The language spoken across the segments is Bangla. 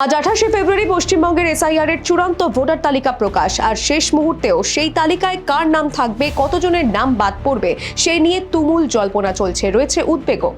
আজ 28 ফেব্রুয়ারি পশ্চিমবঙ্গের এসআইআর এর চূড়ান্ত ভোটার তালিকা প্রকাশ। আর শেষ মুহূর্তেও সেই তালিকায় কার নাম থাকবে, কতজনের নাম বাদ পড়বে সেই নিয়ে তুমুল জল্পনা চলছে, রয়েছে উদ্বেগও।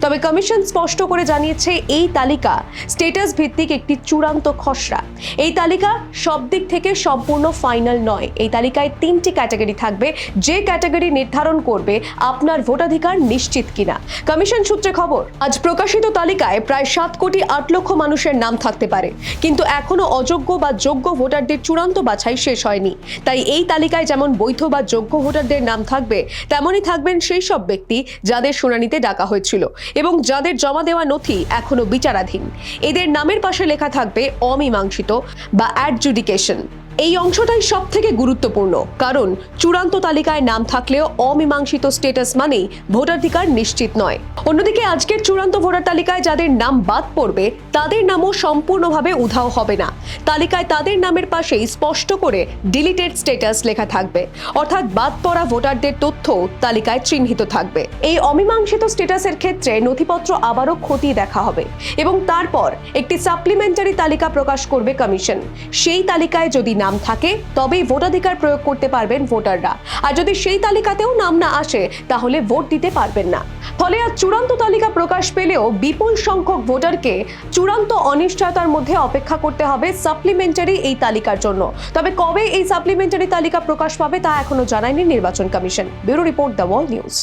তবে কমিশন স্পষ্ট করে জানিয়েছে, এই তালিকা স্ট্যাটাস ভিত্তিক একটি চূড়ান্ত খসড়া। এই তালিকা সব দিক থেকে সম্পূর্ণ ফাইনাল নয়। এই তালিকায় 3টি ক্যাটাগরি থাকবে, যে ক্যাটাগরি নির্ধারণ করবে আপনার ভোটাধিকার নিশ্চিত কিনা। কমিশন সূত্রে খবর, আজ প্রকাশিত তালিকায় প্রায় 7 কোটি 8 লক্ষ মানুষের নাম থাকতে পারে, কিন্তু এখনো অযোগ্য বা যোগ্য ভোটারদের চূড়ান্ত বাছাই শেষ হয়নি। তাই এই তালিকায় যেমন বৈধ বা যোগ্য ভোটারদের নাম থাকবে, তেমনই থাকবেন সেই সব ব্যক্তি যাদের শুনানিতে ডাকা হয়েছিল এবং যাদের জমা দেওয়া নথি এখনো বিচারাধীন। এদের নামের পাশে লেখা থাকবে অমীমাংসিত বা অ্যাডজুডিকেশন। এই অংশটাই সব থেকে গুরুত্বপূর্ণ, কারণ চূড়ান্ত তালিকায় নাম থাকলেও অমীমাংসিত স্ট্যাটাস মানেই ভোটাধিকার নিশ্চিত নয়। অন্যদিকে আজকের চূড়ান্ত ভোটার তালিকায় যাদের নাম বাদ পড়বে, তাদের নামও সম্পূর্ণভাবে উধাও হবে না। তালিকায় তাদের নামের পাশেই স্পষ্ট করে ডিলিটেড স্ট্যাটাস লেখা থাকবে, অর্থাৎ বাদ পড়া ভোটারদের তথ্য তালিকায় চিহ্নিত থাকবে। এই অমীমাংসিত স্ট্যাটাসের ক্ষেত্রে নথিপত্র আবারও খতিয়ে দেখা হবে এবং তারপর একটি সাপ্লিমেন্টারি তালিকা প্রকাশ করবে কমিশন। সেই তালিকায় যদি নাম থাকে, তবেই ভোটাধিকার প্রয়োগ করতে পারবেন ভোটাররা। আর যদি সেই তালিকাতেও নাম না আসে, তাহলে ভোট দিতে পারবেন না। ফলে আজ চূড়ান্ত তালিকা প্রকাশ পেলেও বিপুল সংখ্যক ভোটারকে চূড়ান্ত অনিশ্চয়তার মধ্যে অপেক্ষা করতে হবে সাপ্লিমেন্টারি এই তালিকার জন্য। তবে কবে এই সাপ্লিমেন্টারি তালিকা প্রকাশ পাবে তা এখনো জানায়নি নির্বাচন commission. Bureau report, the wall news.